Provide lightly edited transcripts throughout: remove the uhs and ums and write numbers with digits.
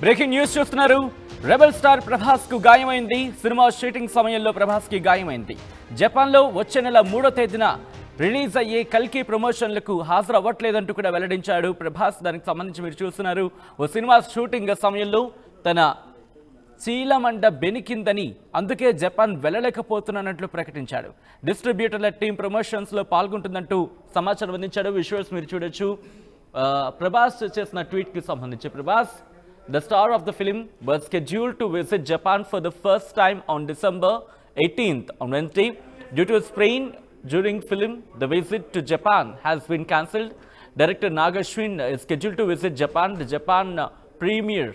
Breaking news చూస్తున్నారు. Rebel star Prabhas కు గాయమైంది. Cinema shooting సమయంలో ప్రభాస్ కి గాయమైంది. జపాన్ లో వచ్చే నెల 3వ తేదీన రిలీజ్ అయ్యే కల్కి ప్రమోషన్లకు హాజరు అవ్వట్లేదంటూ కూడా వెల్లడించాడు ప్రభాస్. దానికి సంబంధించి మీరు చూస్తున్నారు. ఓ సినిమా షూటింగ్ సమయంలో తన చీలమండ బెనికిందని, అందుకే జపాన్ వెళ్ళలేకపోతున్నట్లు ప్రకటించాడు. డిస్ట్రిబ్యూటర్ల టీం ప్రమోషన్స్ లో పాల్గొంటుందంటూ సమాచారం అందించాడు. విజువల్స్ మీరు చూడొచ్చు. ప్రభాస్ చేసిన ట్వీట్ కి సంబంధించి Prabhas, the star of the film was scheduled to visit Japan for the first time on December 18th on Wednesday. Due to a sprain during film, the visit to Japan has been cancelled. Director Naga Ashwin is scheduled to visit Japan. The Japan premiere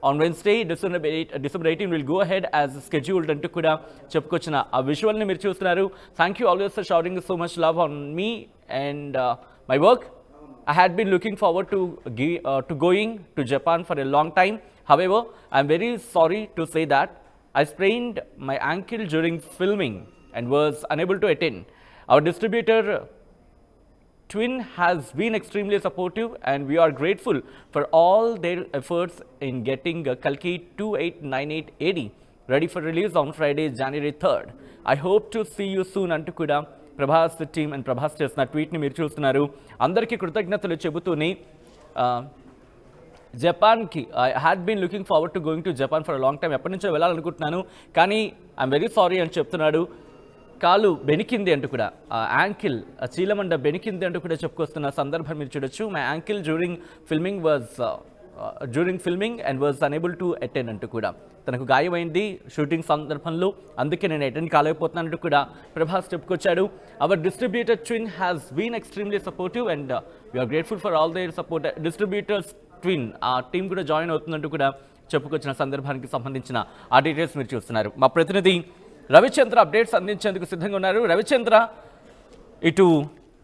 on Wednesday, December 18 will go ahead as scheduled అంటూ కూడా చెప్పుకొచ్చిన ఆ విజువల్ని మీరు చూస్తున్నారు. Thank you always for shouting so much love on me and my work. I had been looking forward to going to Japan for a long time. However, I'm very sorry to say that I sprained my ankle during filming and was unable to attend. Our distributor Twin has been extremely supportive and we are grateful for all their efforts in getting Kalki 2898 AD ready for release on Friday, January 3rd. I hope to see you soon అంటూ కూడా Prabhas team and Prabhas చేసిన ట్వీట్ని మీరు చూస్తున్నారు. అందరికీ కృతజ్ఞతలు చెబుతూనే జపాన్కి I had been looking forward to going to Japan for a long time, ఎప్పటి నుంచో వెళ్ళాలనుకుంటున్నాను కానీ ఐఎమ్ వెరీ సారీ అని చెప్తున్నాడు. కాలు బెనికింది అంటూ కూడా, యాంకిల్ చీలమండ బెనికింది అంటూ కూడా చెప్పుకొస్తున్న సందర్భం మీరు చూడొచ్చు. My ankle during filming and was unable to attend అంటూ కూడా తనకు గాయమైంది షూటింగ్ సందర్భంలో, అందుకే నేను అటెండ్ కాలేకపోతున్నానంటూ కూడా ప్రభాస్ చెప్పుకొచ్చాడు. Our distributor twin has been extremely supportive and we're grateful for all their support. Distributors twin ఆ టీం కూడా జాయిన్ అవుతుందంటూ కూడా చెప్పుకొచ్చిన సందర్భానికి సంబంధించిన ఆ డీటెయిల్స్ మీరు చూస్తున్నారు. మా ప్రతినిధి రవిచంద్ర అప్డేట్స్ అందించేందుకు సిద్ధంగా ఉన్నారు. రవిచంద్ర, ఇటు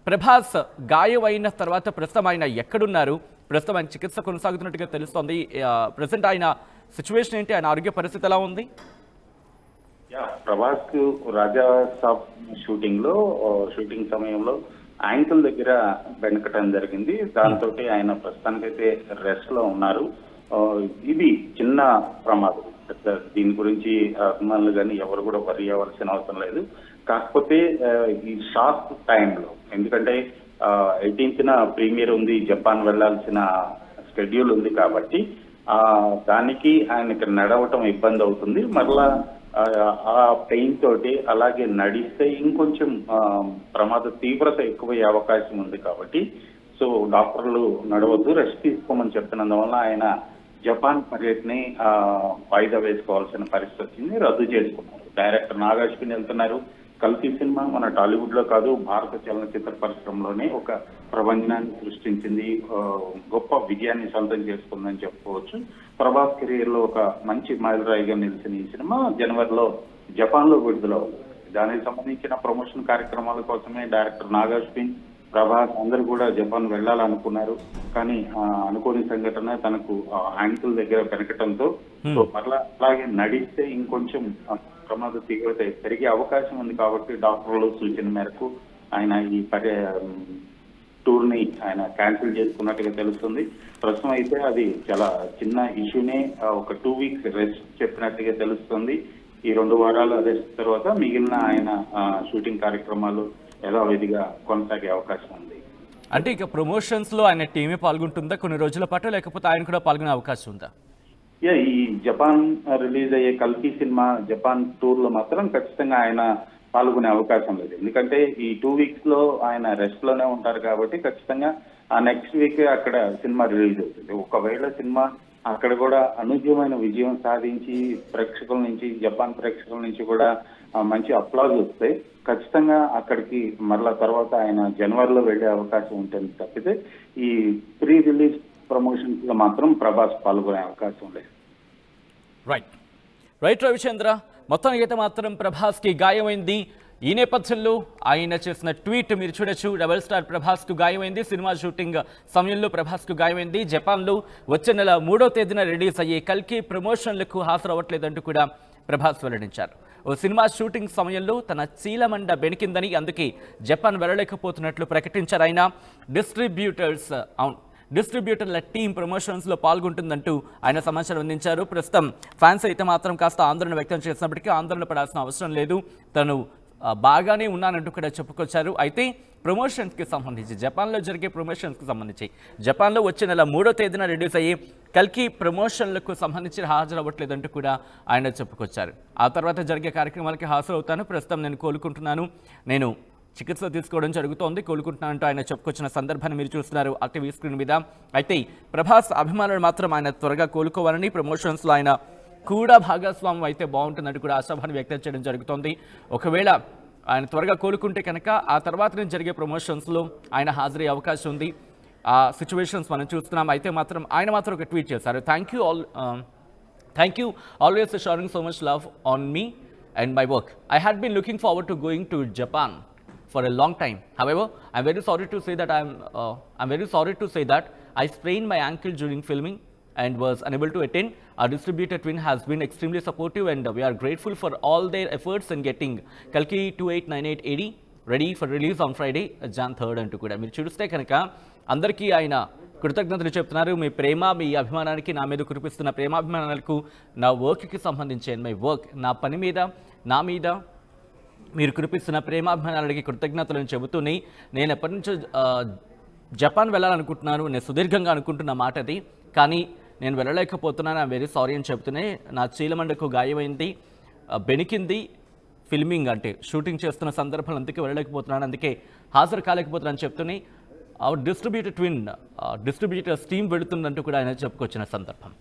ప్రభాస్ గాయమైన తర్వాత ప్రస్తుతం ఆయన ఎక్కడున్నారు? ప్రస్తుతం ఆయన చికిత్స కొనసాగుతున్నట్టుగా తెలుస్తోంది. ప్రజెంట్ ఆయన సిచ్యువేషన్ ఏంటి? ఆయన ఆరోగ్య పరిస్థితి ఎలా ఉంది? ప్రభాస్ కు రాజా సాబ్ షూటింగ్ సమయంలో యాంకిల్ దగ్గర బెనకటం జరిగింది. దాంతో ఆయన ప్రస్తుతానికైతే రెస్ట్ లో ఉన్నారు. ఇది చిన్న ప్రమాదం, దీని గురించి అభిమానులు కానీ ఎవరు కూడా వరి అవ్వాల్సిన అవసరం లేదు. కాకపోతే ఈ షార్ట్ టైంలో, ఎందుకంటే 18th ప్రీమియర్ ఉంది, జపాన్ వెళ్లాల్సిన షెడ్యూల్ ఉంది కాబట్టి దానికి ఆయనకి నడవటం ఇబ్బంది అవుతుంది. మరలా ఆ పెయిన్ తోటి అలాగే నడిస్తే ఇంకొంచెం ప్రమాద తీవ్రత ఎక్కువయ్యే అవకాశం ఉంది కాబట్టి సో డాక్టర్లు నడవద్దు, రెస్ట్ తీసుకోమని చెప్తున్నందువల్ల ఆయన జపాన్ పర్యటన వాయిదా వేసుకోవాల్సిన పరిస్థితి వచ్చింది, రద్దు చేసుకున్నారు. డైరెక్టర్ నాగా అశ్విన్ వెళ్తున్నారు. కల్కి సినిమా మన టాలీవుడ్ లో కాదు, భారత చలనచిత్ర పరిశ్రమలోనే ఒక ప్రపంచాన్ని సృష్టించింది, గొప్ప విజయాన్ని సొంతం చేసుకుందని చెప్పుకోవచ్చు. ప్రభాస్ కెరీర్ లో ఒక మంచి మైలురాయిగా నిలిచిన ఈ సినిమా జనవరిలో జపాన్ లో విడుదలవుతుంది. దానికి సంబంధించిన ప్రమోషన్ కార్యక్రమాల కోసమే డైరెక్టర్ నాగా అశ్విన్, ప్రభాస్ అందరూ కూడా జపాన్ వెళ్లాలనుకున్నారు. కానీ అనుకోని సంఘటన తనకు యాంకిల్ దగ్గర పెరగటంతో మరలా అలాగే నడిస్తే ఇంకొంచెం ప్రమాద తీవ్రత పెరిగే అవకాశం ఉంది కాబట్టి డాక్టర్ల సూచన మేరకు ఆయన ఈ టూర్ ని ఆయన క్యాన్సిల్ చేసుకున్నట్టుగా తెలుస్తుంది. ప్రస్తుతం అయితే అది చాలా చిన్న ఇష్యూనే, ఒక 2 weeks రెస్ట్ చెప్పినట్టుగా తెలుస్తుంది. ఈ 2 వారాల రెస్ట్ తర్వాత మిగిలిన ఆయన షూటింగ్ కార్యక్రమాలు యథావిధిగా కొనసాగే అవకాశం ఉంది. అంటే ఇక ప్రమోషన్స్ లో ఆయన టీమే పాల్గొంటుందా కొన్ని రోజుల పాటు, లేకపోతే ఆయన కూడా పాల్గొనే అవకాశం ఉందా? ఈ జపాన్ రిలీజ్ అయ్యే కల్కి సినిమా జపాన్ టూర్ లో మాత్రం ఖచ్చితంగా ఆయన పాల్గొనే అవకాశం లేదు. ఎందుకంటే ఈ 2 weeks లో ఆయన రెస్ట్ లోనే ఉంటారు కాబట్టి ఖచ్చితంగా ఆ నెక్స్ట్ వీక్ అక్కడ సినిమా రిలీజ్ అవుతుంది. ఒకవేళ సినిమా అక్కడ కూడా అనూహ్యమైన విజయం సాధించి ప్రేక్షకుల నుంచి, జపాన్ ప్రేక్షకుల నుంచి కూడా మంచి అప్లాజ్ వస్తే ఖచ్చితంగా అక్కడికి మరలా తర్వాత ఆయన జనవరిలో వెళ్లే అవకాశం ఉంటుంది తప్పితే ఈ ప్రీ రిలీజ్ ప్రమోషన్స్ లో మాత్రం ప్రభాస్ పాల్గొనే అవకాశం లేదు. రైట్ రవిచంద్ర, మొత్తానికి అయితే మాత్రం ప్రభాస్ కి గాయమైంది. ఈ నేపథ్యంలో ఆయన చేసిన ట్వీట్ మీరు చూడొచ్చు. రెబల్ స్టార్ ప్రభాస్ కు గాయమైంది. సినిమా షూటింగ్ సమయంలో ప్రభాస్ కు గాయమైంది. జపాన్లో వచ్చే నెల 3వ తేదీన రిలీజ్ అయ్యే కల్కి ప్రమోషన్లకు హాజరవ్వట్లేదంటూ కూడా ప్రభాస్ వెల్లడించారు. ఓ సినిమా షూటింగ్ సమయంలో తన చీలమండ బెనికిందని, అందుకే జపాన్ వెళ్ళలేకపోతున్నట్లు ప్రకటించారు ఆయన. డిస్ట్రిబ్యూటర్ల టీం ప్రమోషన్స్లో పాల్గొంటుందంటూ ఆయన సమాచారం అందించారు. ప్రస్తుతం ఫ్యాన్స్ అయితే మాత్రం కాస్త ఆందోళన వ్యక్తం చేసినప్పటికీ ఆందోళన పడాల్సిన అవసరం లేదు, తను బాగానే ఉన్నానంటూ కూడా చెప్పుకొచ్చారు. అయితే ప్రమోషన్స్కి సంబంధించి జపాన్లో జరిగే ప్రమోషన్స్కి సంబంధించి జపాన్లో వచ్చే నెల 3వ తేదీన రిలీజ్ అయ్యే కల్కి ప్రమోషన్లకు సంబంధించి హాజరవ్వట్లేదంటూ కూడా ఆయన చెప్పుకొచ్చారు. ఆ తర్వాత జరిగే కార్యక్రమాలకి హాజరవుతాను, ప్రస్తుతం నేను కోలుకుంటున్నాను, నేను చికిత్స తీసుకోవడం జరుగుతోంది, కోలుకుంటున్నానంటూ ఆయన చెప్పుకొచ్చిన సందర్భాన్ని మీరు చూస్తున్నారు ఆ టీవీ స్క్రీన్ మీద. అయితే ప్రభాస్ అభిమానులు మాత్రం ఆయన త్వరగా కోలుకోవాలని, ప్రమోషన్స్లో ఆయన కూడా భాగస్వామ్యం అయితే బాగుంటుందంటూ కూడా ఆశాభాన్ని వ్యక్తం చేయడం జరుగుతోంది. ఒకవేళ ఆయన త్వరగా కోలుకుంటే కనుక ఆ తర్వాత నుంచి జరిగే ప్రమోషన్స్లో ఆయన హాజరయ్యే అవకాశం ఉంది. ఆ సిచ్యువేషన్స్ మనం చూస్తున్నాం. అయితే మాత్రం ఆయన మాత్రం ఒక ట్వీట్ చేశారు, thank you always shoring so much love on me and my work. I had been looking forward to going to Japan for a long time. However, I'm very sorry to say that I sprained my ankle during filming and was unable to attend. Our distributor Twin has been extremely supportive and we are grateful for all their efforts in getting Kalki 2898 AD ready for release on Friday, Jan 3rd అంటూ కూడా మీరు చూస్తే కనుక అందరికీ ఆయన కృతజ్ఞతలు చెప్తున్నారు. మీ ప్రేమ, మీ అభిమానానికి, నా మీద కురిపిస్తున్న ప్రేమాభిమానాలకు, నా వర్క్కి సంబంధించి మై వర్క్, నా పని మీద, నా మీద మీరు కురిపిస్తున్న ప్రేమాభిమానాలకి కృతజ్ఞతలను చెబుతూనే నేను ఎప్పటి నుంచో జపాన్ వెళ్ళాలనుకుంటున్నాను, నేను సుదీర్ఘంగా అనుకుంటున్న మాట అది, కానీ నేను వెళ్ళలేకపోతున్నాను, ఐఎమ్ వెరీ సారీ అని చెబుతూనే నా చీలమండకు గాయమైంది, బెనికింది, ఫిల్మింగ్ అంటే షూటింగ్ చేస్తున్న సందర్భాలు అందుకే వెళ్ళలేకపోతున్నాను, అందుకే హాజరు కాలేకపోతున్నాను అని చెప్తూనే డిస్ట్రిబ్యూటర్స్ టీం వెళుతుందంటూ కూడా ఆయన చెప్పుకొచ్చిన సందర్భం.